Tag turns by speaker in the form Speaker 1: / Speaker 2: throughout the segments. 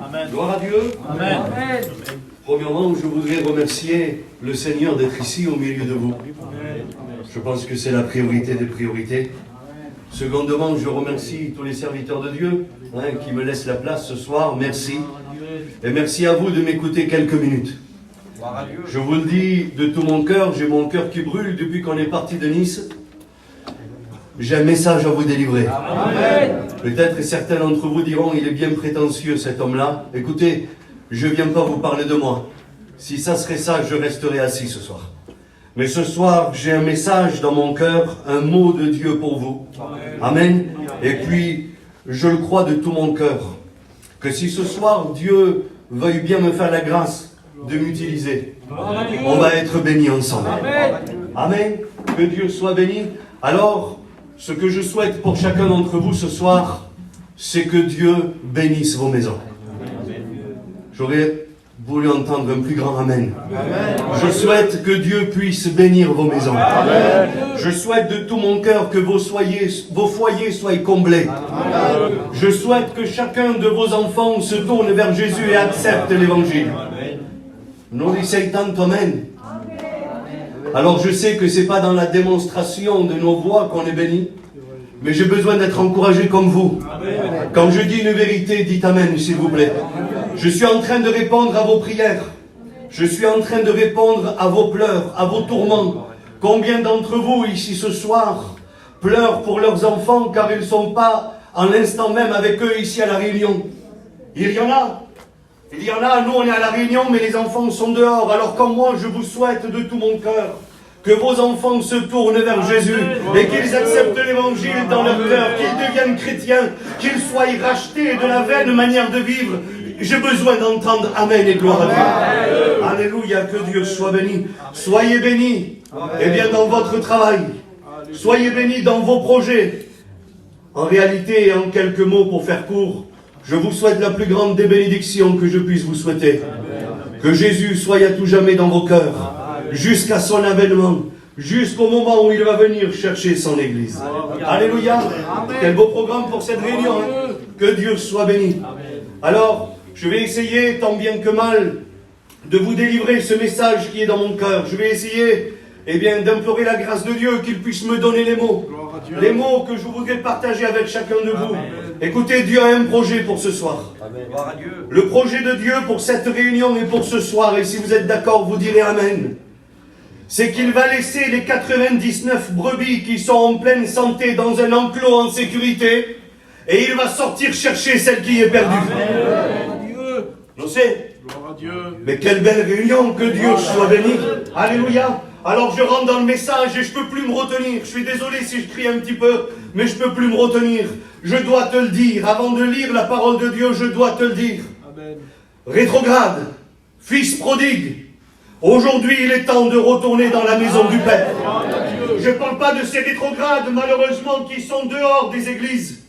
Speaker 1: Amen.
Speaker 2: Gloire à Dieu.
Speaker 1: Amen.
Speaker 3: Amen.
Speaker 2: Premièrement, je voudrais remercier le Seigneur d'être ici au milieu de vous. Je pense que c'est la priorité des priorités. Secondement, je remercie tous les serviteurs de Dieu qui me laissent la place ce soir. Merci. Et merci à vous de m'écouter quelques minutes. Je vous le dis de tout mon cœur, j'ai mon cœur qui brûle depuis qu'on est parti de Nice. J'ai un message à vous délivrer. Peut-être certains d'entre vous diront, il est bien prétentieux cet homme-là. Écoutez, je ne viens pas vous parler de moi. Si ça serait ça, je resterais assis ce soir. Mais ce soir, j'ai un message dans mon cœur, un mot de Dieu pour vous. Amen. Et puis, je le crois de tout mon cœur, que si ce soir, Dieu veuille bien me faire la grâce de m'utiliser, on va être bénis ensemble. Amen. Que Dieu soit béni. Alors, ce que je souhaite pour chacun d'entre vous ce soir, c'est que Dieu bénisse vos maisons. J'aurais voulu entendre un plus grand Amen. Je souhaite que Dieu puisse bénir vos maisons. Amen. Je souhaite de tout mon cœur que vos foyers soient comblés. Amen. Je souhaite que chacun de vos enfants se tourne vers Jésus et accepte l'évangile. Nous disons tant Amen. Alors je sais que ce n'est pas dans la démonstration de nos voix qu'on est béni, mais j'ai besoin d'être encouragé comme vous. Amen. Quand je dis une vérité, dites Amen s'il vous plaît. Je suis en train de répondre à vos prières. Je suis en train de répondre à vos pleurs, à vos tourments. Combien d'entre vous ici ce soir pleurent pour leurs enfants car ils ne sont pas en l'instant même avec eux ici à la Réunion? Il y en a. Il y en a, nous on est à la Réunion mais les enfants sont dehors. Alors comme moi je vous souhaite de tout mon cœur que vos enfants se tournent vers Jésus et qu'ils acceptent l'évangile dans leur cœur, qu'ils deviennent chrétiens, qu'ils soient rachetés de la vaine manière de vivre. J'ai besoin d'entendre Amen et gloire à Dieu. Alléluia, que Dieu soit béni. Soyez bénis, et bien dans votre travail. Soyez bénis dans vos projets. En réalité, et en quelques mots pour faire court, je vous souhaite la plus grande des bénédictions que je puisse vous souhaiter. Que Jésus soit à tout jamais dans vos cœurs, jusqu'à son avènement, jusqu'au moment où il va venir chercher son Église. Alléluia. Quel beau programme pour cette réunion. Que Dieu soit béni. Alors, je vais essayer, tant bien que mal, de vous délivrer ce message qui est dans mon cœur. Je vais essayer, d'implorer la grâce de Dieu, qu'il puisse me donner les mots. Les mots que je voudrais partager avec chacun de vous. Amen. Écoutez, Dieu a un projet pour ce soir. Amen. Le projet de Dieu pour cette réunion et pour ce soir, et si vous êtes d'accord, vous direz Amen. C'est qu'il va laisser les 99 brebis qui sont en pleine santé dans un enclos en sécurité, et il va sortir chercher celle qui est perdue. Amen. Je sais.
Speaker 1: Gloire à Dieu.
Speaker 2: Mais quelle belle réunion, que Dieu soit béni. Alléluia. Alors je rentre dans le message et je ne peux plus me retenir. Je suis désolé si je crie un petit peu, mais je ne peux plus me retenir. Je dois te le dire. Avant de lire la parole de Dieu, je dois te le dire.
Speaker 1: Amen.
Speaker 2: Rétrograde, fils prodigue. Aujourd'hui, il est temps de retourner dans la maison du Père. Je ne parle pas de ces rétrogrades, malheureusement, qui sont dehors des églises.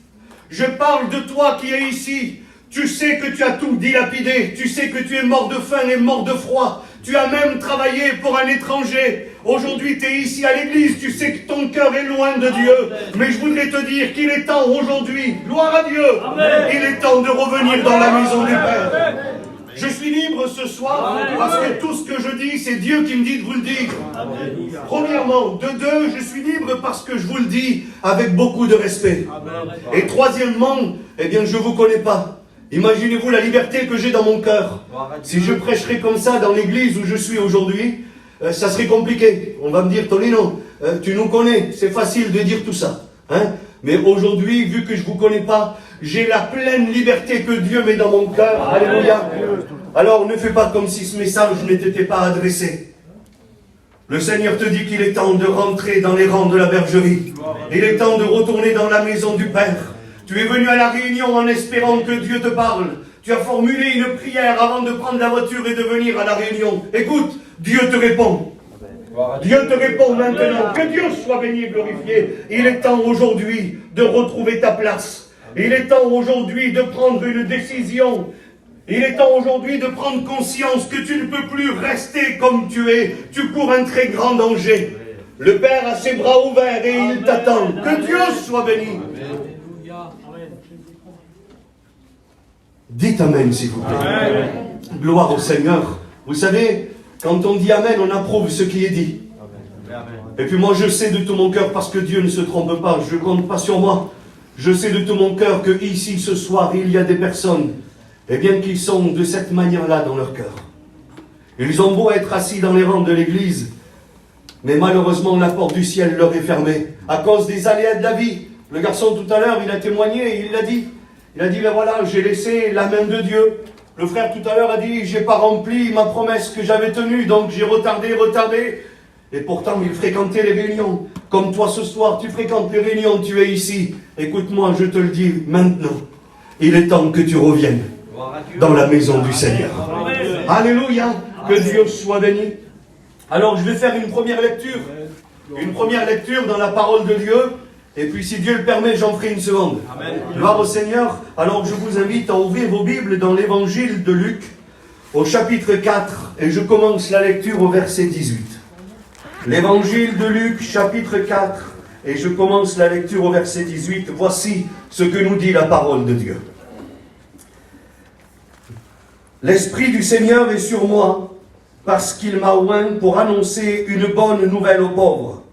Speaker 2: Je parle de toi qui es ici. Tu sais que tu as tout dilapidé. Tu sais que tu es mort de faim et mort de froid. Tu as même travaillé pour un étranger. Aujourd'hui, tu es ici à l'église. Tu sais que ton cœur est loin de Dieu. Mais je voudrais te dire qu'il est temps aujourd'hui, gloire à Dieu, il est temps de revenir dans la maison du Père. Je suis libre ce soir parce que tout ce que je dis, c'est Dieu qui me dit de vous le dire. Premièrement. De deux, je suis libre parce que je vous le dis avec beaucoup de respect. Et troisièmement, je ne vous connais pas. Imaginez-vous la liberté que j'ai dans mon cœur. Si je prêcherais comme ça dans l'église où je suis aujourd'hui, ça serait compliqué. On va me dire, Tonino, tu nous connais, c'est facile de dire tout ça. Mais aujourd'hui, vu que je ne vous connais pas, j'ai la pleine liberté que Dieu met dans mon cœur. Alléluia. Alors ne fais pas comme si ce message ne t'était pas adressé. Le Seigneur te dit qu'il est temps de rentrer dans les rangs de la bergerie. Il est temps de retourner dans la maison du Père. Tu es venu à la réunion en espérant que Dieu te parle. Tu as formulé une prière avant de prendre la voiture et de venir à la réunion. Écoute, Dieu te répond. Dieu te répond maintenant. Que Dieu soit béni et glorifié. Il est temps aujourd'hui de retrouver ta place. Il est temps aujourd'hui de prendre une décision. Il est temps aujourd'hui de prendre conscience que tu ne peux plus rester comme tu es. Tu cours un très grand danger. Le Père a ses bras ouverts et il t'attend. Que Dieu soit béni. Dites Amen, s'il vous plaît.
Speaker 1: Amen.
Speaker 2: Gloire au Seigneur. Vous savez, quand on dit Amen, on approuve ce qui est dit.
Speaker 1: Amen.
Speaker 2: Et puis moi, je sais de tout mon cœur, parce que Dieu ne se trompe pas, je ne compte pas sur moi. Je sais de tout mon cœur que ici, ce soir, il y a des personnes, eh bien, qui sont de cette manière-là dans leur cœur. Ils ont beau être assis dans les rangs de l'église, mais malheureusement, la porte du ciel leur est fermée, à cause des aléas de la vie. Le garçon, tout à l'heure, il a témoigné, et il l'a dit. Il a dit, ben voilà, j'ai laissé la main de Dieu. Le frère, tout à l'heure, a dit, j'ai pas rempli ma promesse que j'avais tenue, donc j'ai retardé. Et pourtant, il fréquentait les réunions. Comme toi, ce soir, tu fréquentes les réunions, tu es ici. Écoute-moi, je te le dis maintenant. Il est temps que tu reviennes dans la maison du Seigneur. Alléluia, que Dieu soit béni. Alors, je vais faire une première lecture. Une première lecture dans la parole de Dieu. Et puis, si Dieu le permet, j'en ferai une seconde.
Speaker 1: Amen.
Speaker 2: Gloire au Seigneur. Alors, je vous invite à ouvrir vos Bibles dans l'évangile de Luc, au chapitre 4. Et je commence la lecture au verset 18. L'évangile de Luc, chapitre 4. Et je commence la lecture au verset 18. Voici ce que nous dit la parole de Dieu. L'Esprit du Seigneur est sur moi, parce qu'il m'a oint pour annoncer une bonne nouvelle aux pauvres.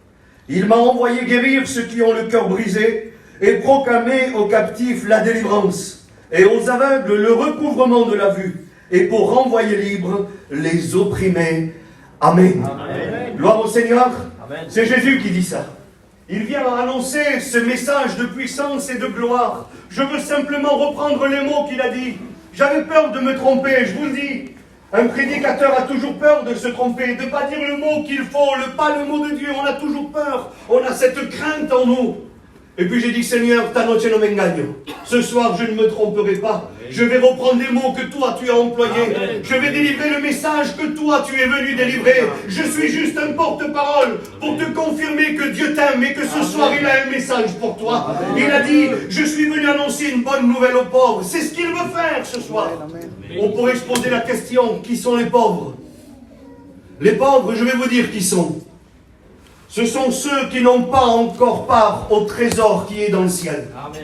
Speaker 2: Il m'a envoyé guérir ceux qui ont le cœur brisé et proclamer aux captifs la délivrance et aux aveugles le recouvrement de la vue et pour renvoyer libres les opprimés. Amen.
Speaker 1: Amen.
Speaker 2: Gloire au Seigneur.
Speaker 1: Amen.
Speaker 2: C'est Jésus qui dit ça. Il vient annoncer ce message de puissance et de gloire. Je veux simplement reprendre les mots qu'il a dit. J'avais peur de me tromper, je vous le dis. Un prédicateur a toujours peur de se tromper, de ne pas dire le mot qu'il faut, pas le mot de Dieu. On a toujours peur, on a cette crainte en nous. Et puis j'ai dit, Seigneur, ta noche no me engaño. Ce soir, je ne me tromperai pas. Je vais reprendre les mots que toi tu as employés.
Speaker 1: Amen.
Speaker 2: Je vais délivrer le message que toi tu es venu délivrer. Je suis juste un porte-parole pour te confirmer que Dieu t'aime et que ce soir il a un message pour toi. Il a dit, je suis venu annoncer une bonne nouvelle aux pauvres. C'est ce qu'il veut faire ce soir. On pourrait se poser la question, qui sont les pauvres? Les pauvres, je vais vous dire qui sont. Ce sont ceux qui n'ont pas encore part au trésor qui est dans le ciel.
Speaker 1: Amen.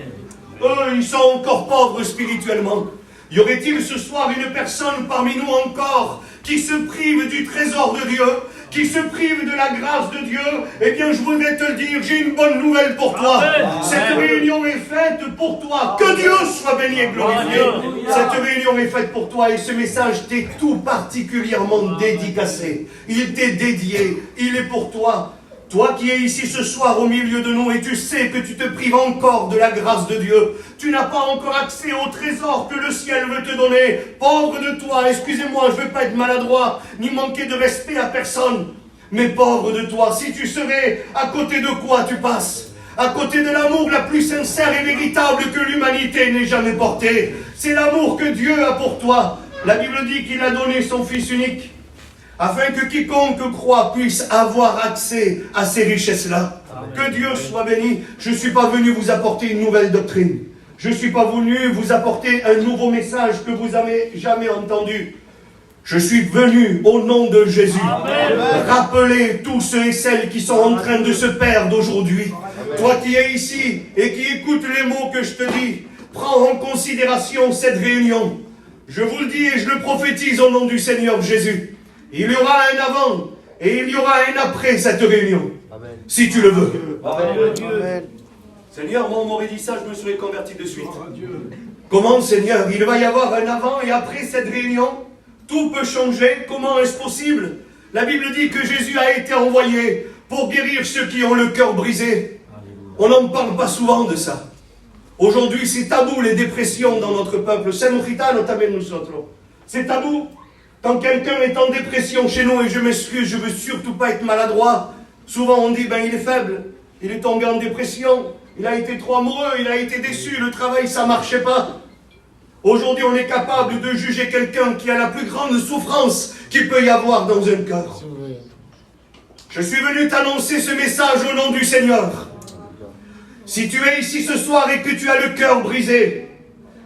Speaker 2: Eux, ils sont encore pauvres spirituellement. Y aurait-il ce soir une personne parmi nous encore qui se prive du trésor de Dieu, qui se prive de la grâce de Dieu? Eh bien, je voudrais te le dire, j'ai une bonne nouvelle pour toi.
Speaker 1: Amen.
Speaker 2: Cette réunion est faite pour toi. Que Dieu soit béni et glorifié.
Speaker 1: Amen.
Speaker 2: Cette réunion est faite pour toi et ce message t'est tout particulièrement dédicacé. Il t'est dédié, il est pour toi. Toi qui es ici ce soir au milieu de nous et tu sais que tu te prives encore de la grâce de Dieu. Tu n'as pas encore accès au trésor que le ciel veut te donner. Pauvre de toi, excusez-moi, je ne veux pas être maladroit, ni manquer de respect à personne. Mais pauvre de toi, si tu serais, à côté de quoi tu passes? À côté de l'amour la plus sincère et véritable que l'humanité n'ait jamais porté. C'est l'amour que Dieu a pour toi. La Bible dit qu'il a donné son Fils unique, afin que quiconque croit puisse avoir accès à ces richesses-là. Que Dieu soit béni. Je ne suis pas venu vous apporter une nouvelle doctrine. Je ne suis pas venu vous apporter un nouveau message que vous n'avez jamais entendu. Je suis venu au nom de Jésus.
Speaker 1: Amen.
Speaker 2: Rappeler tous ceux et celles qui sont en train de se perdre aujourd'hui. Toi qui es ici et qui écoutes les mots que je te dis, prends en considération cette réunion. Je vous le dis et je le prophétise au nom du Seigneur Jésus. Il y aura un avant et il y aura un après cette réunion.
Speaker 1: Amen.
Speaker 2: Si tu le veux.
Speaker 1: Amen.
Speaker 2: Seigneur, moi on m'aurait dit ça, je me serais converti de suite. Comment, Seigneur? Il va y avoir un avant et après cette réunion. Tout peut changer. Comment est-ce possible? La Bible dit que Jésus a été envoyé pour guérir ceux qui ont le cœur brisé. On n'en parle pas souvent de ça. Aujourd'hui, c'est tabou les dépressions dans notre peuple. C'est tabou. Quand quelqu'un est en dépression chez nous, et je m'excuse, je ne veux surtout pas être maladroit, souvent on dit, il est faible, il est tombé en dépression, il a été trop amoureux, il a été déçu, le travail, ça ne marchait pas. Aujourd'hui, on est capable de juger quelqu'un qui a la plus grande souffrance qu'il peut y avoir dans un cœur. Je suis venu t'annoncer ce message au nom du Seigneur. Si tu es ici ce soir et que tu as le cœur brisé,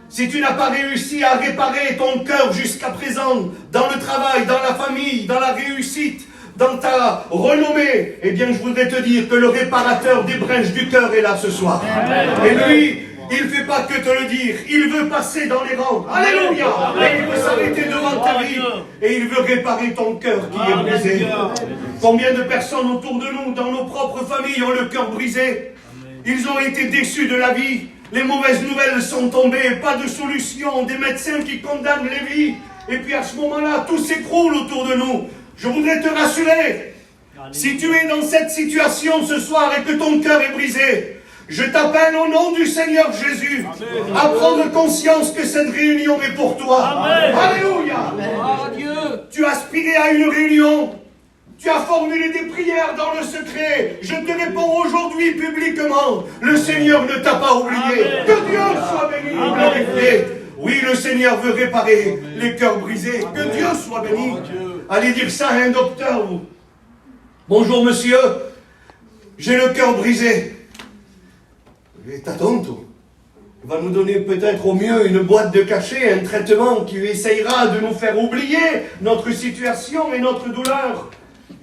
Speaker 2: si tu n'as pas réussi à réparer ton cœur jusqu'à présent, dans le travail, dans la famille, dans la réussite, dans ta renommée, eh bien je voudrais te dire que le réparateur des brèches du cœur est là ce soir. Amen. Et lui,
Speaker 3: Il ne fait pas que te le dire, il veut passer dans les rangs. Alléluia. Et il veut s'arrêter devant ta vie. Et il veut réparer ton cœur qui est brisé. Combien de personnes autour de nous, dans nos propres familles, ont le cœur brisé? Ils ont été déçus de la vie. Les mauvaises nouvelles sont tombées. Pas de solution. Des médecins qui condamnent les vies. Et puis à ce moment-là, tout s'écroule autour de nous. Je voudrais te rassurer. Si tu es dans cette situation ce soir et que ton cœur est brisé, je t'appelle au nom du Seigneur Jésus à prendre conscience que cette réunion est pour toi.
Speaker 1: Amen.
Speaker 3: Alléluia. Tu as aspiré à une réunion. Tu as formulé des prières dans le secret. Je te réponds aujourd'hui publiquement. Le Seigneur ne t'a pas oublié.
Speaker 1: Amen.
Speaker 3: Que Dieu soit béni et glorifié. Oui, le Seigneur veut réparer les cœurs brisés. Que Dieu soit béni. Allez dire ça à un docteur. Bonjour monsieur, j'ai le cœur brisé. Et tonto. Il va nous donner peut-être au mieux une boîte de cachet, un traitement qui essayera de nous faire oublier notre situation et notre douleur.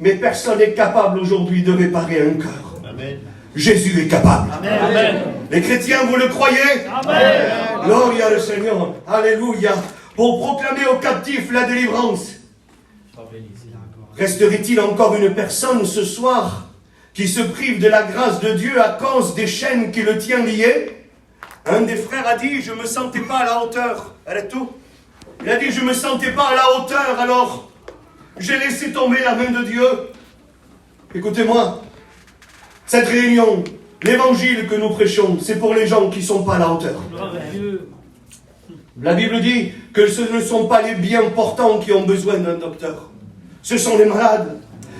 Speaker 3: Mais personne n'est capable aujourd'hui de réparer un cœur.
Speaker 1: Amen.
Speaker 3: Jésus est capable.
Speaker 1: Amen.
Speaker 3: Les chrétiens, vous le croyez?
Speaker 1: Amen.
Speaker 3: Gloria au Seigneur. Alléluia. Pour proclamer aux captifs la délivrance. Resterait-il encore une personne ce soir qui se prive de la grâce de Dieu à cause des chaînes qui le tiennent lié? Un des frères a dit, je ne me sentais pas à la hauteur. Arrête tout. Il a dit, je ne me sentais pas à la hauteur, alors j'ai laissé tomber la main de Dieu. Écoutez-moi, cette réunion, l'évangile que nous prêchons, c'est pour les gens qui ne sont pas à la hauteur. La Bible dit que ce ne sont pas les bien portants qui ont besoin d'un docteur. Ce sont les malades.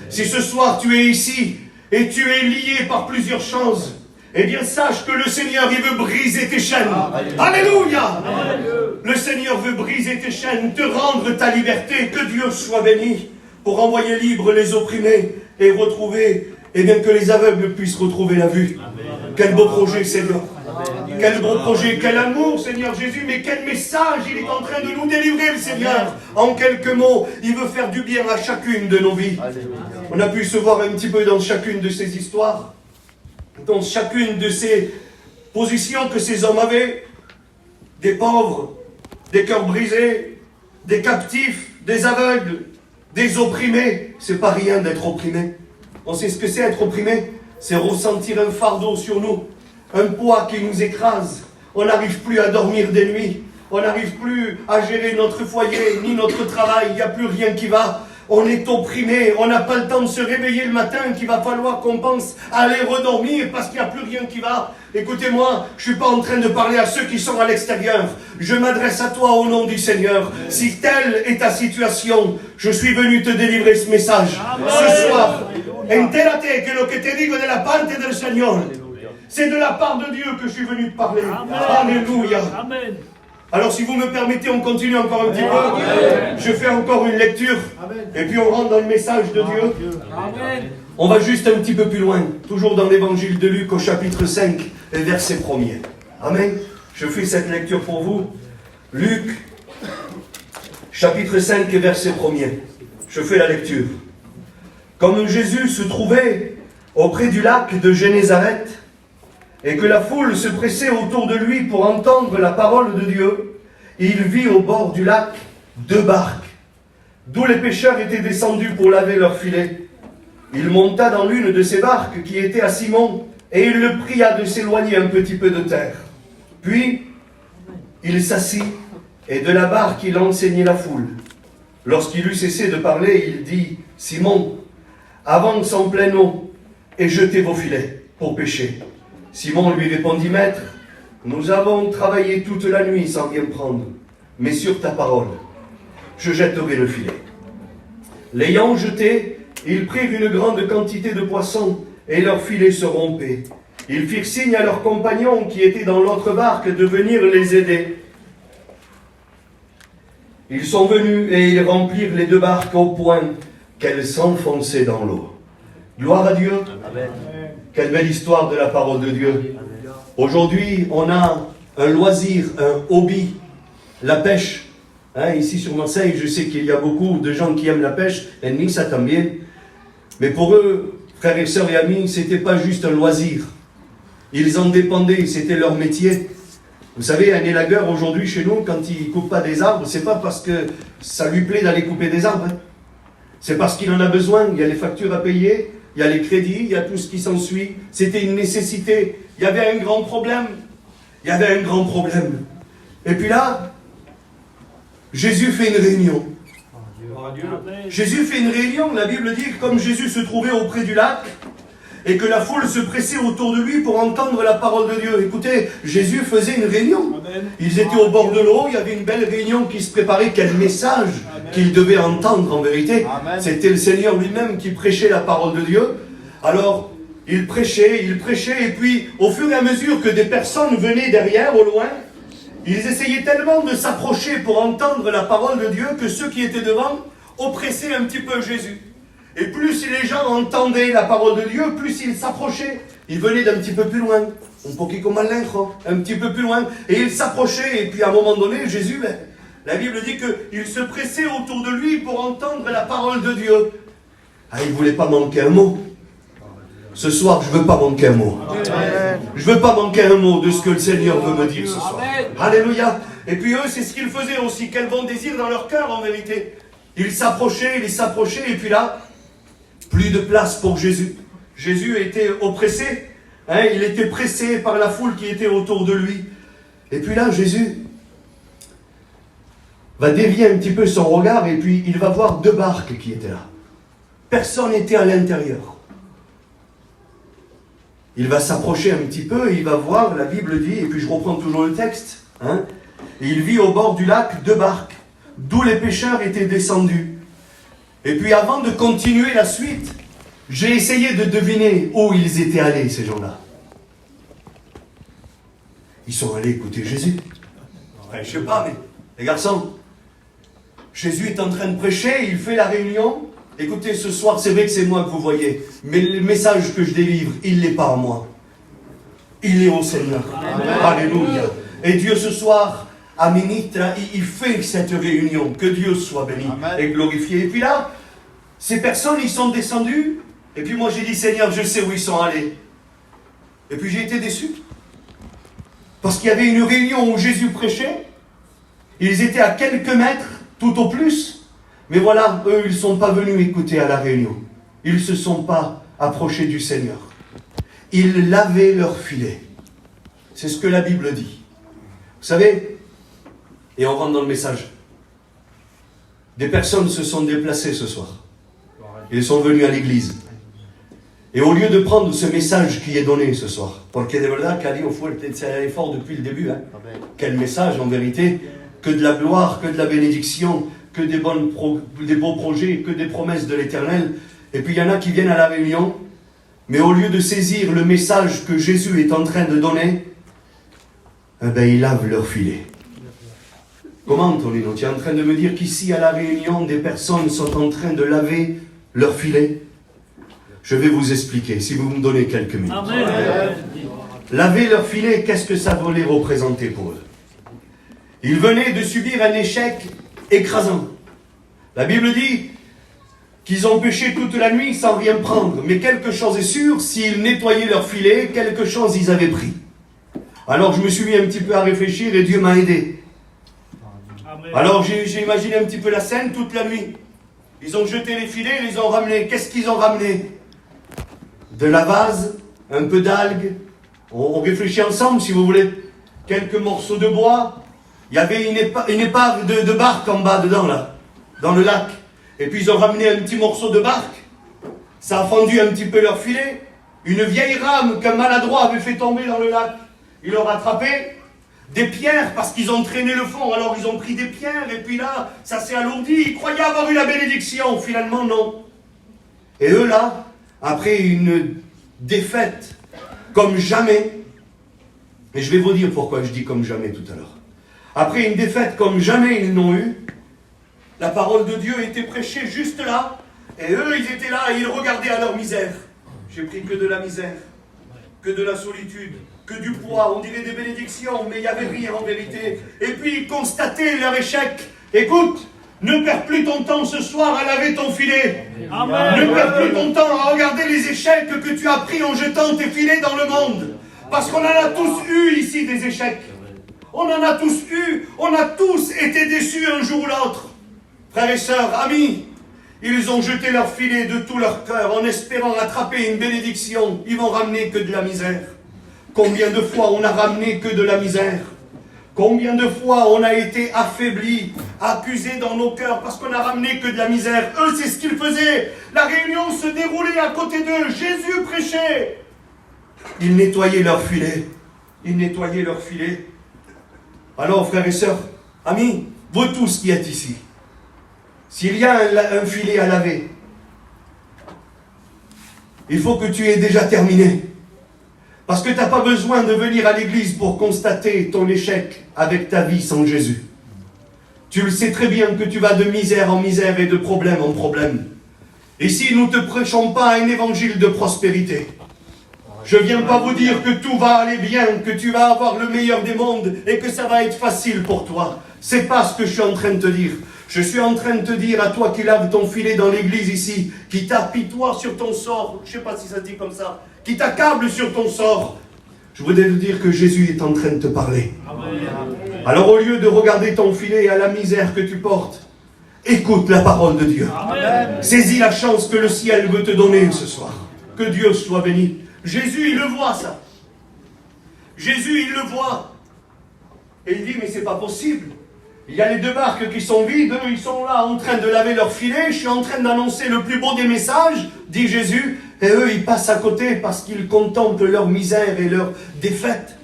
Speaker 3: Si ce soir tu es ici et tu es lié par plusieurs choses, eh bien sache que le Seigneur, il veut briser tes chaînes. Alléluia. Le Seigneur veut briser tes chaînes, te rendre ta liberté. Que Dieu soit béni pour envoyer libre les opprimés et retrouver, et bien que les aveugles puissent retrouver la vue. Quel beau projet, Seigneur. Quel beau projet, quel amour, Seigneur Jésus, mais quel message il est en train de nous délivrer, le Seigneur. En quelques mots, il veut faire du bien à chacune de nos vies. On a pu se voir un petit peu dans chacune de ces histoires, dans chacune de ces positions que ces hommes avaient. Des pauvres, des cœurs brisés, des captifs, des aveugles, des opprimés. C'est pas rien d'être opprimé. On sait ce que c'est être opprimé? C'est ressentir un fardeau sur nous. Un poids qui nous écrase. On n'arrive plus à dormir des nuits. On n'arrive plus à gérer notre foyer, ni notre travail. Il n'y a plus rien qui va. On est opprimé. On n'a pas le temps de se réveiller le matin, qu'il va falloir qu'on pense à aller redormir parce qu'il n'y a plus rien qui va. Écoutez-moi, je ne suis pas en train de parler à ceux qui sont à l'extérieur. Je m'adresse à toi au nom du Seigneur. Si telle est ta situation, je suis venu te délivrer ce message. Ce soir, entérate que lo que te digo de la parte del Señor. C'est de la part de Dieu que je suis venu te parler. Amen. Alléluia. Amen. Alors si vous me permettez, on continue encore un petit peu. Amen. Je fais encore une lecture. Amen. Et puis on rentre dans le message de Dieu. Amen. On va juste un petit peu plus loin. Toujours dans l'évangile de Luc au chapitre 5 et verset 1er. Amen. Je fais cette lecture pour vous. Luc, chapitre 5 et verset 1er. Je fais la lecture. Comme Jésus se trouvait auprès du lac de Génézareth, et que la foule se pressait autour de lui pour entendre la parole de Dieu, il vit au bord du lac 2 barques, d'où les pêcheurs étaient descendus pour laver leurs filets. Il monta dans l'une de ces barques qui était à Simon, et il le pria de s'éloigner un petit peu de terre. Puis, il s'assit, et de la barque il enseignait la foule. Lorsqu'il eut cessé de parler, il dit, « Simon, avance en pleine eau, et jetez vos filets pour pêcher. » Simon lui répondit, « Maître, nous avons travaillé toute la nuit sans rien prendre, mais sur ta parole, je jetterai le filet. » L'ayant jeté, ils prirent une grande quantité de poissons, et leur filet se rompait. Ils firent signe à leurs compagnons qui étaient dans l'autre barque de venir les aider. Ils sont venus et ils remplirent les 2 barques au point qu'elles s'enfonçaient dans l'eau. Gloire à Dieu. Amen. Quelle belle histoire de la parole de Dieu. Aujourd'hui, on a un loisir, un hobby, la pêche. Ici sur Marseille, je sais qu'il y a beaucoup de gens qui aiment la pêche, et ni ça también. Mais pour eux, frères et sœurs et amis, ce n'était pas juste un loisir. Ils en dépendaient, c'était leur métier. Vous savez, un élagueur aujourd'hui chez nous, quand il ne coupe pas des arbres, c'est pas parce que ça lui plaît d'aller couper des arbres. Hein. C'est parce qu'il en a besoin. Il y a les factures à payer, il y a les crédits, il y a tout ce qui s'ensuit. C'était une nécessité. Il y avait un grand problème. Il y avait un grand problème. Et puis là, Jésus fait une réunion. Jésus fait une réunion. La Bible dit que comme Jésus se trouvait auprès du lac, et que la foule se pressait autour de lui pour entendre la parole de Dieu. Écoutez, Jésus faisait une réunion. Ils étaient au bord de l'eau, il y avait une belle réunion qui se préparait. Quel message qu'ils devaient entendre en vérité. C'était le Seigneur lui-même qui prêchait la parole de Dieu. Alors, il prêchait, et puis au fur et à mesure que des personnes venaient derrière, au loin, ils essayaient tellement de s'approcher pour entendre la parole de Dieu que ceux qui étaient devant oppressaient un petit peu Jésus. Et plus les gens entendaient la parole de Dieu, plus ils s'approchaient. Ils venaient d'un petit peu plus loin. Un petit peu plus loin. Et ils s'approchaient. Et puis à un moment donné, Jésus, la Bible dit qu'il se pressait autour de lui pour entendre la parole de Dieu. Ah, il ne voulait pas manquer un mot. Ce soir, je ne veux pas manquer un mot. Je ne veux pas manquer un mot de ce que le Seigneur veut me dire ce soir. Alléluia. Et puis eux, c'est ce qu'ils faisaient aussi. Quel bon désir dans leur cœur en vérité. Ils s'approchaient, et puis là, plus de place pour Jésus. Jésus était oppressé, hein, il était pressé par la foule qui était autour de lui. Et puis là, Jésus va dévier un petit peu son regard et puis il va voir deux barques qui étaient là. Personne n'était à l'intérieur. Il va s'approcher un petit peu et il va voir, la Bible dit, et puis je reprends toujours le texte, hein, et il vit au bord du lac deux barques, d'où les pêcheurs étaient descendus. Et puis avant de continuer la suite, j'ai essayé de deviner où ils étaient allés, ces gens-là. Ils sont allés écouter Jésus. Enfin, je ne sais pas, mais les garçons, Jésus est en train de prêcher, il fait la réunion. Écoutez, ce soir, c'est vrai que c'est moi que vous voyez, mais le message que je délivre, il n'est pas en moi. Il est au Seigneur. Amen. Alléluia. Et Dieu, ce soir, à Minitra, il fait cette réunion. Que Dieu soit béni. Amen. Et glorifié. Et puis là, ces personnes, ils sont descendus. Et puis moi, j'ai dit, Seigneur, je sais où ils sont allés. Et puis j'ai été déçu. Parce qu'il y avait une réunion où Jésus prêchait. Ils étaient à quelques mètres, tout au plus. Mais voilà, eux, ils ne sont pas venus écouter à la réunion. Ils ne se sont pas approchés du Seigneur. Ils lavaient leur filet. C'est ce que la Bible dit. Vous savez, et on rentre dans le message. Des personnes se sont déplacées ce soir. Ils sont venus à l'église. Et au lieu de prendre ce message qui est donné ce soir, parce que de verdad, Cali, au fond, c'est fort depuis le début. Hein. Quel message en vérité, que de la gloire, que de la bénédiction, que des beaux projets, que des promesses de l'Éternel. Et puis il y en a qui viennent à la réunion, mais au lieu de saisir le message que Jésus est en train de donner, eh ben, ils lavent leur filet. Comment, Tonino? Tu es en train de me dire qu'ici, à la réunion, des personnes sont en train de laver leur filet? Je vais vous expliquer, si vous me donnez quelques minutes. Amen. Laver leur filet, qu'est-ce que ça voulait représenter pour eux? Ils venaient de subir un échec écrasant. La Bible dit qu'ils ont pêché toute la nuit sans rien prendre. Mais quelque chose est sûr, s'ils nettoyaient leur filet, quelque chose ils avaient pris. Alors je me suis mis un petit peu à réfléchir et Dieu m'a aidé. Amen. Alors j'ai imaginé un petit peu la scène toute la nuit. Ils ont jeté les filets, ils les ont ramenés. Qu'est-ce qu'ils ont ramené? De la vase, un peu d'algues. On réfléchit ensemble si vous voulez. Quelques morceaux de bois. Il y avait une épave de barque en bas dedans là, dans le lac. Et puis ils ont ramené un petit morceau de barque. Ça a fendu un petit peu leur filet. Une vieille rame qu'un maladroit avait fait tomber dans le lac. Ils l'ont rattrapé. Des pierres, parce qu'ils ont traîné le fond. Alors ils ont pris des pierres et puis là, ça s'est alourdi. Ils croyaient avoir eu la bénédiction. Finalement, non. Et eux là, après une défaite comme jamais, et je vais vous dire pourquoi je dis comme jamais tout à l'heure. Après une défaite comme jamais ils n'ont eu, la parole de Dieu était prêchée juste là, et eux ils étaient là et ils regardaient à leur misère. J'ai pris que de la misère, que de la solitude, que du poids, on dirait des bénédictions, mais il n'y avait rien en vérité. Et puis ils constataient leur échec. Écoute, ne perds plus ton temps ce soir à laver ton filet. Amen. Ne perds plus ton temps à regarder les échecs que tu as pris en jetant tes filets dans le monde. Parce qu'on en a tous eu ici des échecs. On en a tous eu, on a tous été déçus un jour ou l'autre. Frères et sœurs, amis, ils ont jeté leur filet de tout leur cœur en espérant attraper une bénédiction. Ils vont ramener que de la misère. Combien de fois on a ramené que de la misère? Combien de fois on a été affaibli, accusé dans nos cœurs parce qu'on a ramené que de la misère? Eux, c'est ce qu'ils faisaient. La réunion se déroulait à côté d'eux. Jésus prêchait. Ils nettoyaient leur filet. Ils nettoyaient leur filet. Alors, frères et sœurs, amis, vous tous qui êtes ici, s'il y a un filet à laver, il faut que tu aies déjà terminé. Parce que tu n'as pas besoin de venir à l'église pour constater ton échec avec ta vie sans Jésus. Tu le sais très bien que tu vas de misère en misère et de problème en problème. Ici, nous ne te prêchons pas un évangile de prospérité. Je ne viens pas vous dire que tout va aller bien, que tu vas avoir le meilleur des mondes et que ça va être facile pour toi. Ce n'est pas ce que je suis en train de te dire. Je suis en train de te dire à toi qui laves ton filet dans l'église ici, qui t'apitoie sur ton sort, je ne sais pas si ça se dit comme ça, qui t'accable sur ton sort. Je voudrais te dire que Jésus est en train de te parler. Amen. Alors au lieu de regarder ton filet à la misère que tu portes, écoute la parole de Dieu. Amen. Saisis la chance que le ciel veut te donner ce soir. Que Dieu soit béni. Jésus, il le voit ça. Jésus, il le voit. Et il dit, mais c'est pas possible. Il y a les deux barques qui sont vides, eux, ils sont là en train de laver leur filet, je suis en train d'annoncer le plus beau des messages, dit Jésus, et eux, ils passent à côté parce qu'ils contemplent leur misère et leur défaite.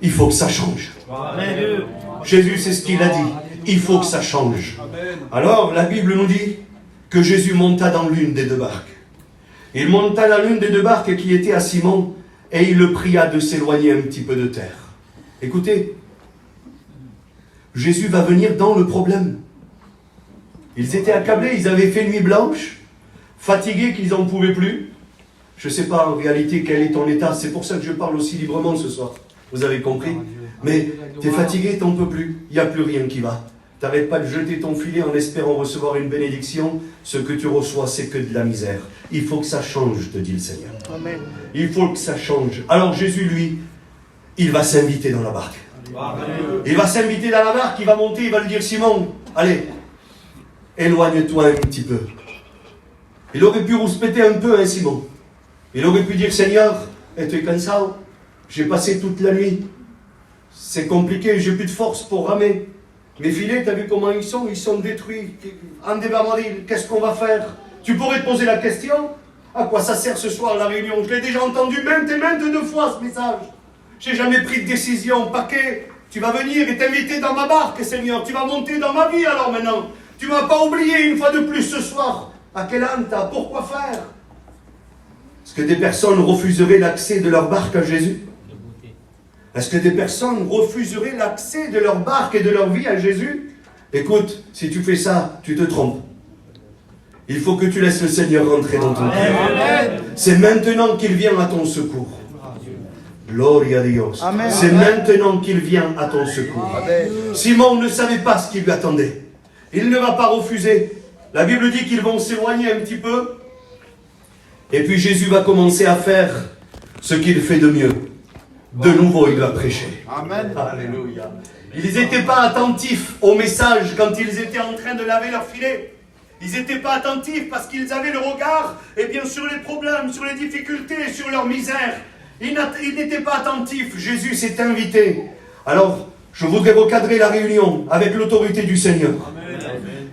Speaker 3: Il faut que ça change. Amen. Jésus, c'est ce qu'il a dit. Il faut que ça change. Amen. Alors, la Bible nous dit que Jésus monta dans l'une des deux barques. Il monta dans l'une des deux barques qui était à Simon, et il le pria de s'éloigner un petit peu de terre. Écoutez, Jésus va venir dans le problème. Ils étaient accablés, ils avaient fait nuit blanche, fatigués qu'ils n'en pouvaient plus. Je ne sais pas en réalité quel est ton état, c'est pour ça que je parle aussi librement ce soir. Vous avez compris? Mais tu es fatigué, tu n'en peux plus, il n'y a plus rien qui va. Tu n'arrêtes pas de jeter ton filet en espérant recevoir une bénédiction. Ce que tu reçois, c'est que de la misère. Il faut que ça change, te dit le Seigneur. Amen. Il faut que ça change. Alors Jésus, lui, il va s'inviter dans la barque. Amen. Il va s'inviter dans la barque, il va monter, il va lui dire, Simon, allez, éloigne-toi un petit peu. Il aurait pu rouspéter un peu, hein, Simon. Il aurait pu dire, Seigneur, tu es cansé, j'ai passé toute la nuit. C'est compliqué, j'ai plus de force pour ramer. Mes filets, tu as vu comment ils sont détruits. En débarmaril, qu'est-ce qu'on va faire? Tu pourrais te poser la question, à quoi ça sert ce soir la réunion? Je l'ai déjà entendu maintes et maintes de fois ce message. J'ai jamais pris de décision. Paquet, tu vas venir et t'inviter dans ma barque, Seigneur. Tu vas monter dans ma vie alors maintenant. Tu ne m'as pas oublié une fois de plus ce soir. À quel âne t'as? Pourquoi faire? Est-ce que des personnes refuseraient l'accès de leur barque à Jésus? Est-ce que des personnes refuseraient l'accès de leur barque et de leur vie à Jésus? Écoute, si tu fais ça, tu te trompes. Il faut que tu laisses le Seigneur rentrer dans ton cœur. C'est maintenant qu'il vient à ton secours. Gloria a Dios. C'est maintenant qu'il vient à ton secours. Amen. Simon ne savait pas ce qui lui attendait. Il ne va pas refuser. La Bible dit qu'ils vont s'éloigner un petit peu. Et puis Jésus va commencer à faire ce qu'il fait de mieux. De nouveau, il va prêcher. Amen. Alléluia. Ils n'étaient pas attentifs au message quand ils étaient en train de laver leur filet. Ils n'étaient pas attentifs parce qu'ils avaient le regard, sur les problèmes, sur les difficultés, sur leur misère. Ils n'étaient pas attentifs. Jésus s'est invité. Alors, je voudrais recadrer la réunion avec l'autorité du Seigneur. Amen.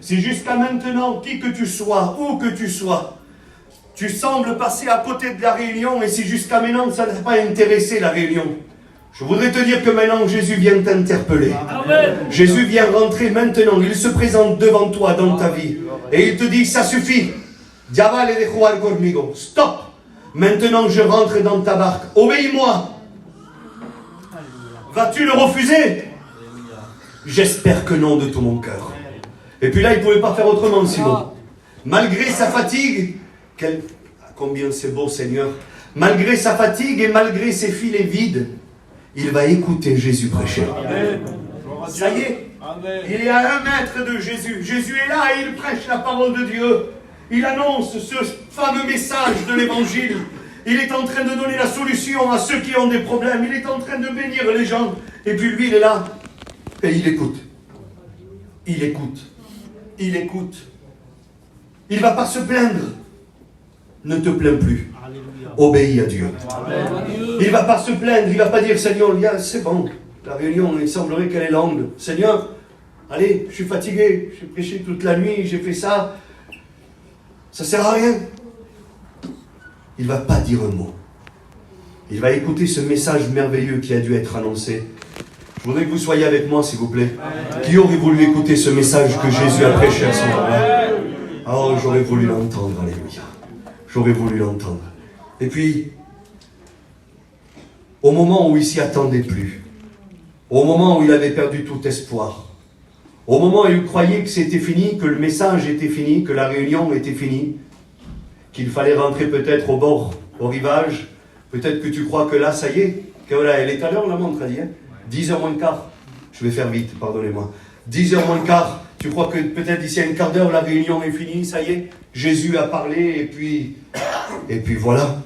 Speaker 3: Si jusqu'à maintenant, qui que tu sois, où que tu sois, tu sembles passer à côté de la réunion et si jusqu'à maintenant ça n'a pas intéressé la réunion, je voudrais te dire que maintenant Jésus vient t'interpeller. Amen. Jésus vient rentrer maintenant, il se présente devant toi dans ta vie et il te dit ça suffit. Stop. Maintenant je rentre dans ta barque. Obéis-moi. Vas-tu le refuser? J'espère que non de tout mon cœur. Et puis là il ne pouvait pas faire autrement, Simon. Malgré sa fatigue, combien c'est beau, Seigneur. Malgré sa fatigue et malgré ses filets vides, il va écouter Jésus prêcher. Amen. Ça y est, amen. Il est à 1 mètre de Jésus. Jésus est là et il prêche la parole de Dieu. Il annonce ce fameux message de l'évangile. Il est en train de donner la solution à ceux qui ont des problèmes. Il est en train de bénir les gens. Et puis lui, il est là. Et il écoute. Il écoute. Il écoute. Il ne va pas se plaindre. Ne te plains plus. Obéis à Dieu. Il ne va pas se plaindre. Il ne va pas dire, Seigneur, c'est bon. La réunion, il semblerait qu'elle est longue. Seigneur, allez, je suis fatigué. J'ai prêché toute la nuit. J'ai fait ça. Ça ne sert à rien. Il ne va pas dire un mot. Il va écouter ce message merveilleux qui a dû être annoncé. Je voudrais que vous soyez avec moi, s'il vous plaît. Qui aurait voulu écouter ce message que Jésus a prêché à ce moment-là? Oh, j'aurais voulu l'entendre, alléluia. J'aurais voulu l'entendre. Et puis, au moment où il s'y attendait plus, au moment où il avait perdu tout espoir, au moment où il croyait que c'était fini, que le message était fini, que la réunion était finie, qu'il fallait rentrer peut-être au bord, au rivage, peut-être que tu crois que là, ça y est, que là, elle est à l'heure, la montre a dit, hein, 10h moins le quart. Je vais faire vite, pardonnez-moi. 10h moins le quart. Tu crois que peut-être d'ici à un quart d'heure, la réunion est finie, ça y est, Jésus a parlé, et puis voilà.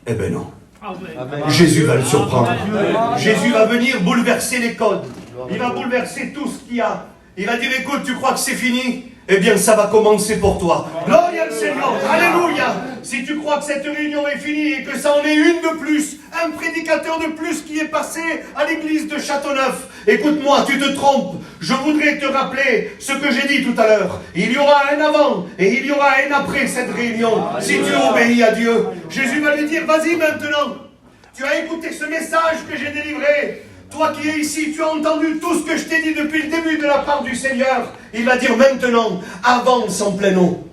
Speaker 3: Eh ben non. Amen. Jésus va le surprendre. Jésus va venir bouleverser les codes. Il va bouleverser tout ce qu'il y a. Il va dire, écoute, tu crois que c'est fini? Eh bien, ça va commencer pour toi. Gloria al Seigneur. Alléluia. Si tu crois que cette réunion est finie et que ça en est une de plus, un prédicateur de plus qui est passé à l'église de Châteauneuf, écoute-moi, tu te trompes. Je voudrais te rappeler ce que j'ai dit tout à l'heure. Il y aura un avant et il y aura un après cette réunion. Si tu obéis à Dieu, Jésus va lui dire, vas-y maintenant. Tu as écouté ce message que j'ai délivré. Toi qui es ici, tu as entendu tout ce que je t'ai dit depuis le début de la part du Seigneur. Il va dire maintenant, avance en plein eau.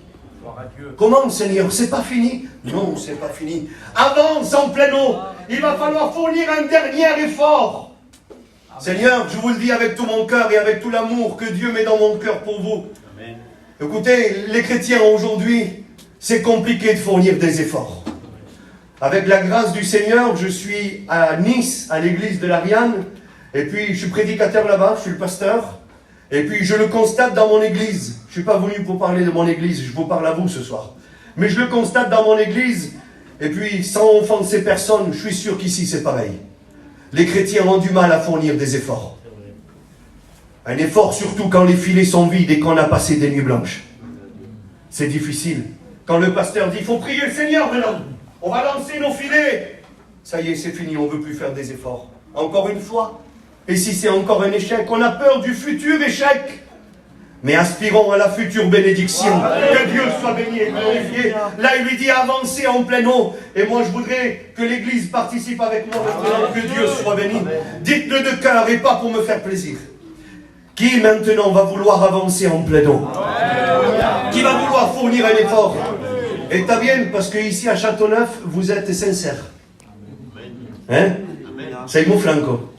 Speaker 3: Comment, Seigneur? C'est pas fini? Non, c'est pas fini. Avance en plein eau. Il va falloir fournir un dernier effort. Seigneur, je vous le dis avec tout mon cœur et avec tout l'amour que Dieu met dans mon cœur pour vous. Amen. Écoutez, les chrétiens aujourd'hui, c'est compliqué de fournir des efforts. Avec la grâce du Seigneur, je suis à Nice, à l'église de l'Ariane, et puis je suis prédicateur là-bas, je suis le pasteur, et puis je le constate dans mon église. Je ne suis pas venu pour parler de mon église, je vous parle à vous ce soir. Mais je le constate dans mon église, et puis sans offenser personne, je suis sûr qu'ici c'est pareil. Les chrétiens ont du mal à fournir des efforts. Un effort surtout quand les filets sont vides et qu'on a passé des nuits blanches. C'est difficile. Quand le pasteur dit, il faut prier le Seigneur maintenant. On va lancer nos filets. Ça y est, c'est fini, on ne veut plus faire des efforts. Encore une fois. Et si c'est encore un échec, on a peur du futur échec. Mais aspirons à la future bénédiction. Que Dieu soit béni et glorifié. Là, il lui dit avancez en pleine eau. Et moi, je voudrais que l'Église participe avec moi maintenant. Que Dieu soit béni. Dites-le de cœur et pas pour me faire plaisir. Qui maintenant va vouloir avancer en pleine eau? Qui va vouloir fournir un effort? Et t'as bien, parce que ici à Châteauneuf, vous êtes sincères. Hein? C'est mon flanco.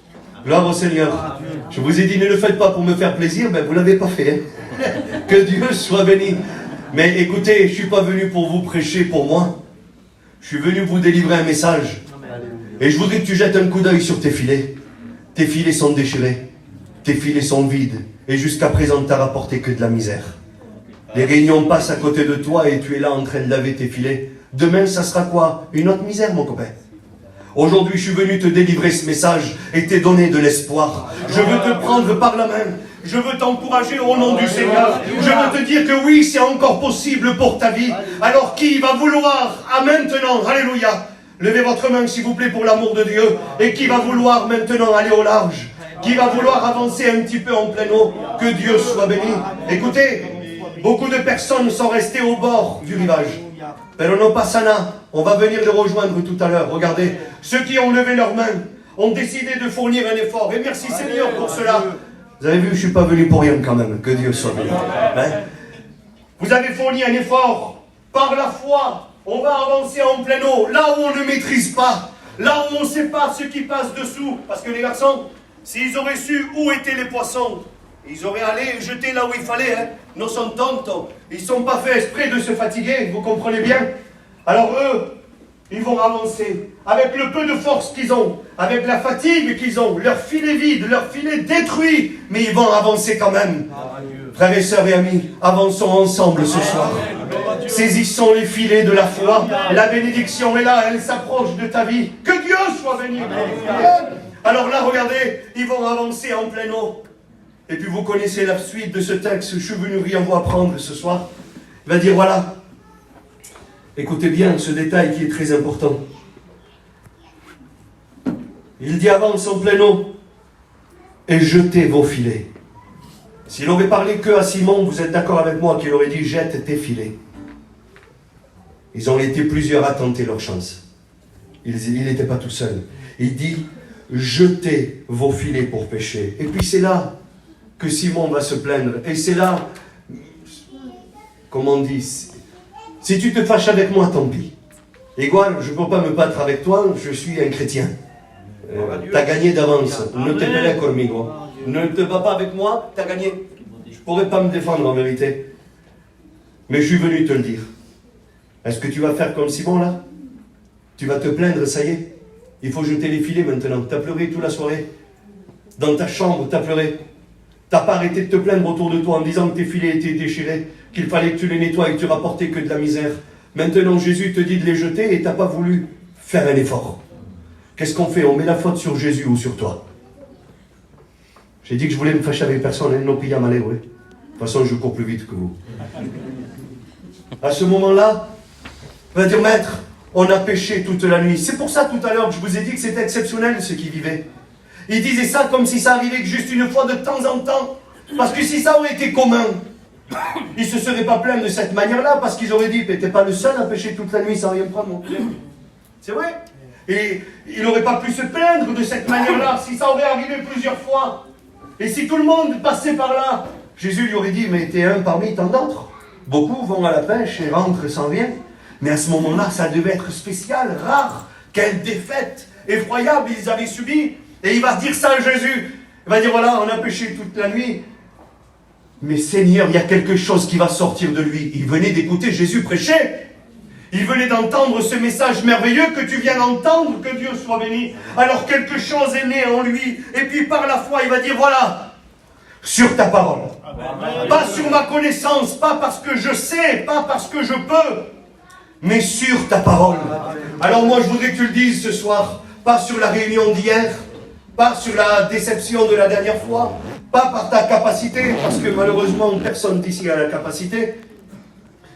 Speaker 3: Gloire au Seigneur. Je vous ai dit, ne le faites pas pour me faire plaisir, ben vous ne l'avez pas fait. Hein? Que Dieu soit béni. Mais écoutez, je ne suis pas venu pour vous prêcher pour moi. Je suis venu vous délivrer un message. Et je voudrais que tu jettes un coup d'œil sur tes filets. Tes filets sont déchirés. Tes filets sont vides. Et jusqu'à présent, tu n'as rapporté que de la misère. Les réunions passent à côté de toi et tu es là en train de laver tes filets. Demain, ça sera quoi? Une autre misère, mon copain. Aujourd'hui, je suis venu te délivrer ce message et te donner de l'espoir. Je veux te prendre par la main. Je veux t'encourager au nom du Seigneur. Je veux te dire que oui, c'est encore possible pour ta vie. Alors qui va vouloir, à maintenant, alléluia, levez votre main s'il vous plaît pour l'amour de Dieu. Et qui va vouloir maintenant aller au large? Qui va vouloir avancer un petit peu en pleine eau? Que Dieu soit béni. Écoutez, beaucoup de personnes sont restées au bord du rivage. Pero no pasa nada. On va venir les rejoindre tout à l'heure. Regardez, ceux qui ont levé leurs mains ont décidé de fournir un effort. Et merci Seigneur pour cela. Vous avez vu, je ne suis pas venu pour rien quand même. Que Dieu soit béni. Hein? Vous avez fourni un effort. Par la foi, on va avancer en pleine eau. Là où on ne maîtrise pas. Là où on ne sait pas ce qui passe dessous. Parce que les garçons, s'ils auraient su où étaient les poissons, ils auraient allé jeter là où il fallait. Hein. No son tontos. Ils ne sont pas fait exprès de se fatiguer, vous comprenez bien? Alors eux, ils vont avancer. Avec le peu de force qu'ils ont, avec la fatigue qu'ils ont, leur filet vide, leur filet détruit, mais ils vont avancer quand même. Frères et sœurs et amis, avançons ensemble ce soir. Saisissons les filets de la foi. La bénédiction est là, elle s'approche de ta vie. Que Dieu soit béni. Alors là, regardez, ils vont avancer en pleine eau. Et puis vous connaissez la suite de ce texte. Je suis venu rien vous apprendre ce soir. Il va dire, voilà, écoutez bien ce détail qui est très important. Il dit, avance en pleine eau et jetez vos filets. S'il aurait parlé que à Simon, vous êtes d'accord avec moi qu'il aurait dit, jette tes filets. Ils ont été plusieurs à tenter leur chance. Il n'était pas tout seul. Il dit, jetez vos filets pour pêcher. Et puis c'est là que Simon va se plaindre. Et c'est là, comme on dit, si tu te fâches avec moi, tant pis. Igual, je ne peux pas me battre avec toi, je suis un chrétien. Tu as gagné d'avance. Ne te pelees conmigo. Ne te bats pas avec moi, tu as gagné. Je ne pourrais pas me défendre en vérité. Mais je suis venu te le dire. Est-ce que tu vas faire comme Simon là? Tu vas te plaindre, ça y est. Il faut jeter les filets maintenant. Tu as pleuré toute la soirée. Dans ta chambre, tu as pleuré. Tu n'as pas arrêté de te plaindre autour de toi en disant que tes filets étaient déchirés, qu'il fallait que tu les nettoies et que tu rapportais que de la misère. Maintenant, Jésus te dit de les jeter et tu n'as pas voulu faire un effort. Qu'est-ce qu'on fait? On met la faute sur Jésus ou sur toi? J'ai dit que je voulais me fâcher avec personne, hein, non pilla malé, oui. De toute façon, je cours plus vite que vous. À ce moment-là, il va dire, maître, on a péché toute la nuit. C'est pour ça tout à l'heure que je vous ai dit que c'était exceptionnel ce qu'ils vivaient. Ils disaient ça comme si ça arrivait que juste une fois de temps en temps. Parce que si ça aurait été commun, ils ne se seraient pas plaints de cette manière-là, parce qu'ils auraient dit, mais t'es pas le seul à pécher toute la nuit sans rien prendre, mon Dieu. C'est vrai. Et il n'aurait pas pu se plaindre de cette manière-là, si ça aurait arrivé plusieurs fois. Et si tout le monde passait par là, Jésus lui aurait dit, mais t'es un parmi tant d'autres. Beaucoup vont à la pêche et rentrent sans rien. Mais à ce moment-là, ça devait être spécial, rare. Quelle défaite effroyable ils avaient subi. Et il va dire ça à Jésus. Il va dire, voilà, on a péché toute la nuit. Mais Seigneur, il y a quelque chose qui va sortir de lui. Il venait d'écouter Jésus prêcher. Il venait d'entendre ce message merveilleux que tu viens d'entendre, que Dieu soit béni. Alors quelque chose est né en lui. Et puis par la foi, il va dire, voilà, sur ta parole. Amen. Pas sur ma connaissance, pas parce que je sais, pas parce que je peux, mais sur ta parole. Amen. Alors moi, je voudrais que tu le dises ce soir, pas sur la réunion d'hier, pas sur la déception de la dernière fois, pas par ta capacité, parce que malheureusement, personne d'ici a la capacité,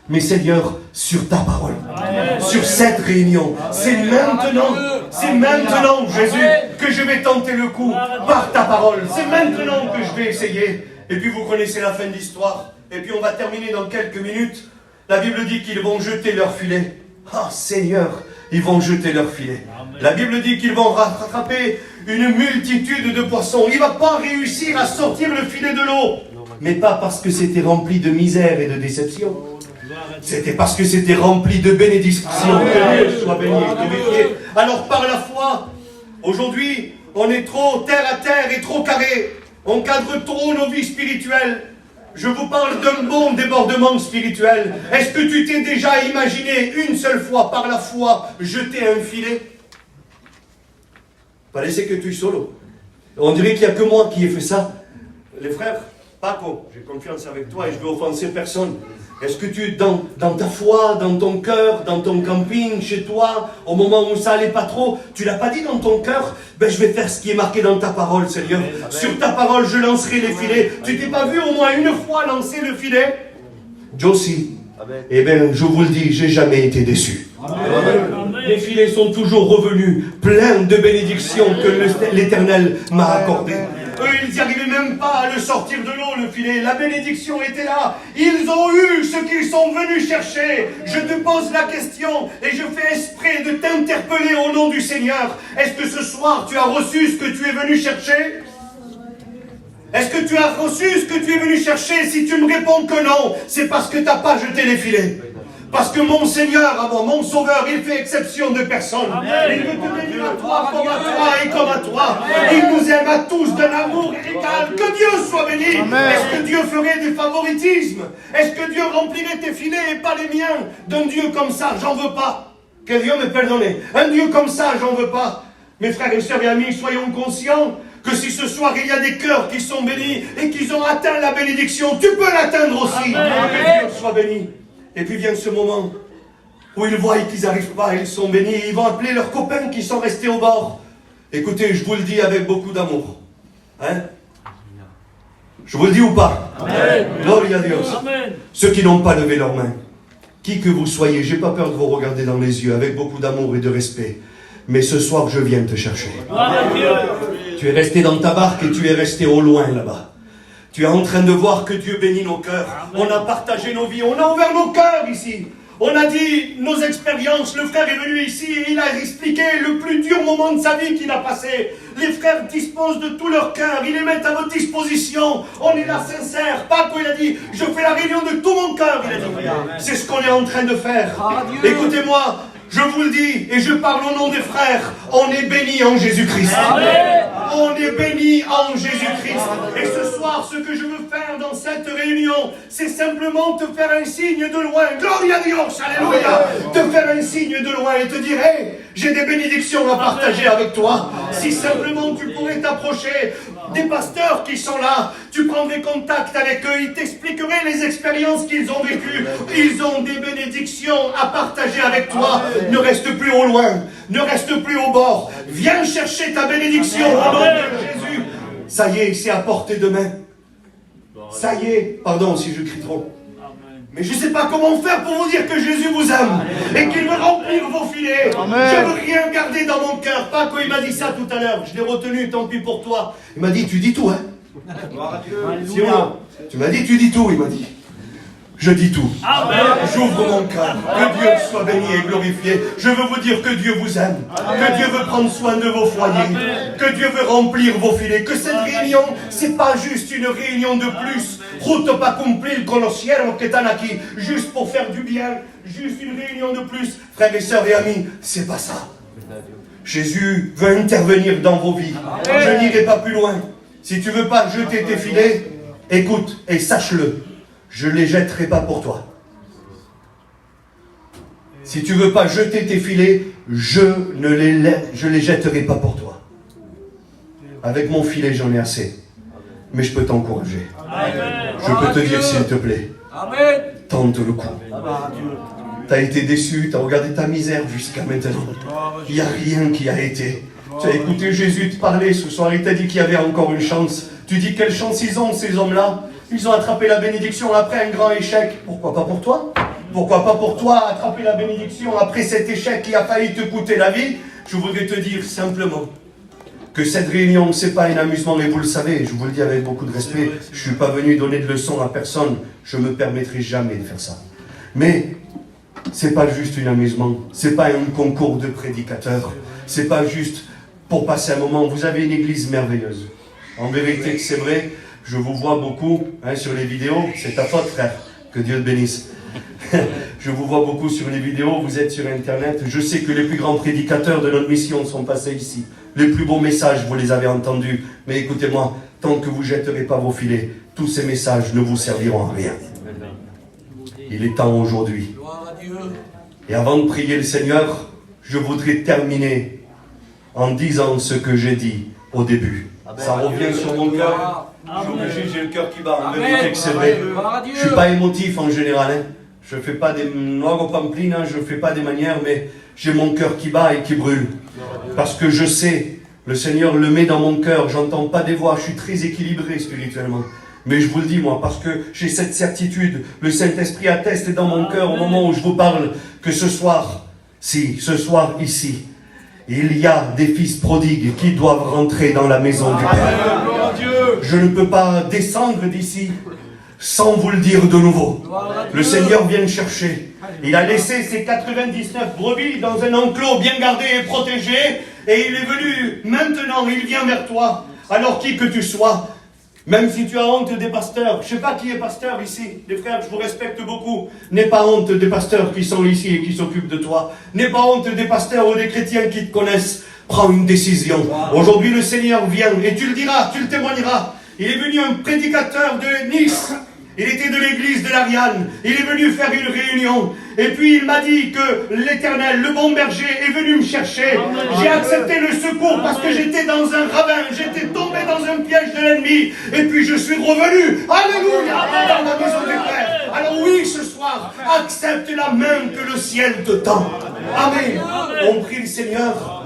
Speaker 3: mais Seigneur, sur ta parole, Amen. Sur cette réunion, c'est maintenant, Jésus, que je vais tenter le coup par ta parole. C'est maintenant que je vais essayer. Et puis vous connaissez la fin de l'histoire. Et puis on va terminer dans quelques minutes. La Bible dit qu'ils vont jeter leur filet. Ah Seigneur, ils vont jeter leur filet. La Bible dit qu'ils vont rattraper une multitude de poissons. Il ne va pas réussir à sortir le filet de l'eau. Mais pas parce que c'était rempli de misère et de déception. C'était parce que c'était rempli de bénédictions. Que Dieu soit béni. Alors par la foi, aujourd'hui, on est trop terre à terre et trop carré. On cadre trop nos vies spirituelles. Je vous parle d'un bon débordement spirituel. Est-ce que tu t'es déjà imaginé une seule fois, par la foi, jeter un filet? Paraissait que tu es solo. On dirait qu'il n'y a que moi qui ai fait ça. Les frères, Paco, j'ai confiance avec toi et je ne veux offenser personne. Est-ce que tu, dans ta foi, dans ton cœur, dans ton camping, chez toi, au moment où ça allait pas trop, tu l'as pas dit dans ton cœur, ben je vais faire ce qui est marqué dans ta parole, Seigneur. Amen. Sur ta parole, je lancerai les filets. Tu t'es pas vu au moins une fois lancer le filet? Josie, eh bien, je vous le dis, j'ai jamais été déçu. Amen. Les filets sont toujours revenus, pleins de bénédictions que l'Éternel m'a accordées. Eux, ils n'y arrivaient même pas à le sortir de l'eau, le filet. La bénédiction était là. Ils ont eu ce qu'ils sont venus chercher. Je te pose la question et je fais exprès de t'interpeller au nom du Seigneur. Est-ce que ce soir, tu as reçu ce que tu es venu chercher? Est-ce que tu as reçu ce que tu es venu chercher? Si tu me réponds que non, c'est parce que tu n'as pas jeté les filets. Parce que mon Seigneur, mon Sauveur, il fait exception de personne. Amen. Il veut te bénir à toi, comme à toi et comme à toi. Amen. Il nous aime à tous d'un amour égal. Que Dieu soit béni. Amen. Est-ce que Dieu ferait du favoritisme? Est-ce que Dieu remplirait tes filets et pas les miens? D'un Dieu comme ça, j'en veux pas. Que Dieu me pardonne. Un Dieu comme ça, j'en veux pas. Mes frères et sœurs et amis, soyons conscients que si ce soir il y a des cœurs qui sont bénis et qu'ils ont atteint la bénédiction, tu peux l'atteindre aussi. Amen. Que Dieu soit béni. Et puis vient ce moment où ils voient qu'ils n'arrivent pas, ils sont bénis, ils vont appeler leurs copains qui sont restés au bord. Écoutez, je vous le dis avec beaucoup d'amour. Hein? Je vous le dis ou pas?
Speaker 1: Amen.
Speaker 3: Gloria a Dios.
Speaker 1: Amen.
Speaker 3: Ceux qui n'ont pas levé leurs mains, qui que vous soyez, j'ai pas peur de vous regarder dans les yeux avec beaucoup d'amour et de respect. Mais ce soir, je viens te chercher.
Speaker 1: Gloire à Dieu.
Speaker 3: Tu es resté dans ta barque et tu es resté au loin là-bas. Tu es en train de voir que Dieu bénit nos cœurs. On a partagé nos vies, on a ouvert nos cœurs ici. On a dit nos expériences. Le frère est venu ici et il a expliqué le plus dur moment de sa vie qu'il a passé. Les frères disposent de tout leur cœur. Ils les mettent à votre disposition. On est là sincère. Paco, il a dit, je fais la réunion de tout mon cœur. Il a dit, c'est ce qu'on est en train de faire. Écoutez-moi, je vous le dis et je parle au nom des frères. On est bénis en Jésus-Christ. On est bénis en Jésus-Christ. Et ce soir, ce que je veux faire dans cette réunion, c'est simplement te faire un signe de loin. Gloria a Dios, alléluia. Te faire un signe de loin et te dire, hey, j'ai des bénédictions à partager avec toi. Si simplement tu pourrais t'approcher des pasteurs qui sont là, tu prendrais contact avec eux, ils t'expliqueraient les expériences qu'ils ont vécues. Ils ont des bénédictions à partager avec toi. Ne reste plus au loin, ne reste plus au bord. Viens chercher ta bénédiction au nom de Jésus. Ça y est, c'est à portée de main. Ça y est, pardon si je crie trop. Mais je ne sais pas comment faire pour vous dire que Jésus vous aime et qu'il veut remplir vos filets. Je ne veux rien garder dans mon cœur. Paco, il m'a dit ça tout à l'heure. Je l'ai retenu, tant pis pour toi. Il m'a dit, tu dis tout, hein? Simon, tu m'as dit, tu dis tout, il m'a dit. Je dis tout.
Speaker 1: Amen.
Speaker 3: J'ouvre mon cœur. Que Dieu soit béni et glorifié. Je veux vous dire que Dieu vous aime. Que Dieu veut prendre soin de vos foyers. Que Dieu veut remplir vos filets. Que cette réunion, c'est pas juste une réunion de plus. Route pas cumplir con los siervos que están aquí. Juste pour faire du bien. Juste une réunion de plus. Frères et sœurs et amis, c'est pas ça. Jésus veut intervenir dans vos vies. Je n'irai pas plus loin. Si tu veux pas jeter tes filets, écoute et sache-le. Je ne les jetterai pas pour toi. Si tu ne veux pas jeter tes filets, je les jetterai pas pour toi. Avec mon filet, j'en ai assez. Mais je peux t'encourager. Je peux te dire, s'il te plaît, tente le coup. Tu as été déçu, tu as regardé ta misère jusqu'à maintenant. Il n'y a rien qui a été. Tu as écouté Jésus te parler ce soir, il t'a dit qu'il y avait encore une chance. Tu dis quelle chance ils ont, ces hommes-là? Ils ont attrapé la bénédiction après un grand échec. Pourquoi pas pour toi? Pourquoi pas pour toi attraper la bénédiction après cet échec qui a failli te coûter la vie? Je voudrais te dire simplement que cette réunion, ce n'est pas un amusement, et vous le savez, je vous le dis avec beaucoup de respect, je ne suis pas venu donner de leçons à personne, je ne me permettrai jamais de faire ça. Mais ce n'est pas juste un amusement, ce n'est pas un concours de prédicateurs, ce n'est pas juste pour passer un moment. Vous avez une église merveilleuse. En vérité, c'est vrai. Je vous vois beaucoup sur les vidéos. C'est ta faute, frère. Que Dieu te bénisse. Je vous vois beaucoup sur les vidéos. Vous êtes sur Internet. Je sais que les plus grands prédicateurs de notre mission sont passés ici. Les plus beaux messages, vous les avez entendus. Mais écoutez-moi, tant que vous ne jetterez pas vos filets, tous ces messages ne vous serviront à rien. Il est temps aujourd'hui. Et avant de prier le Seigneur, je voudrais terminer en disant ce que j'ai dit au début. Ça revient sur mon cœur. J'ai le cœur qui bat. En vérité que c'est vrai. Je ne suis pas émotif en général. Je ne fais pas des noires pamplines, je ne fais pas des manières, mais j'ai mon cœur qui bat et qui brûle. Parce que je sais, le Seigneur le met dans mon cœur. J'entends pas des voix. Je suis très équilibré spirituellement. Mais je vous le dis, moi, parce que j'ai cette certitude. Le Saint-Esprit atteste dans mon cœur au moment où je vous parle que ce soir, ici, il y a des fils prodigues qui doivent rentrer dans la maison du Père. Je ne peux pas descendre d'ici sans vous le dire de nouveau. Le Seigneur vient me chercher. Il a laissé ses 99 brebis dans un enclos bien gardé et protégé. Et il est venu maintenant, il vient vers toi. Alors qui que tu sois, même si tu as honte des pasteurs, je ne sais pas qui est pasteur ici, les frères, je vous respecte beaucoup. N'aie pas honte des pasteurs qui sont ici et qui s'occupent de toi. N'aie pas honte des pasteurs ou des chrétiens qui te connaissent. Prends une décision. Aujourd'hui, le Seigneur vient et tu le diras, tu le témoigneras. Il est venu un prédicateur de Nice. Il était de l'église de l'Ariane. Il est venu faire une réunion. Et puis il m'a dit que l'Éternel, le bon berger, est venu me chercher. J'ai accepté le secours parce que j'étais dans un ravin. J'étais tombé dans un piège de l'ennemi. Et puis je suis revenu. Alléluia! Dans la maison du Père. Alors oui, ce soir, accepte la main que le ciel te tend. Amen. On prie le Seigneur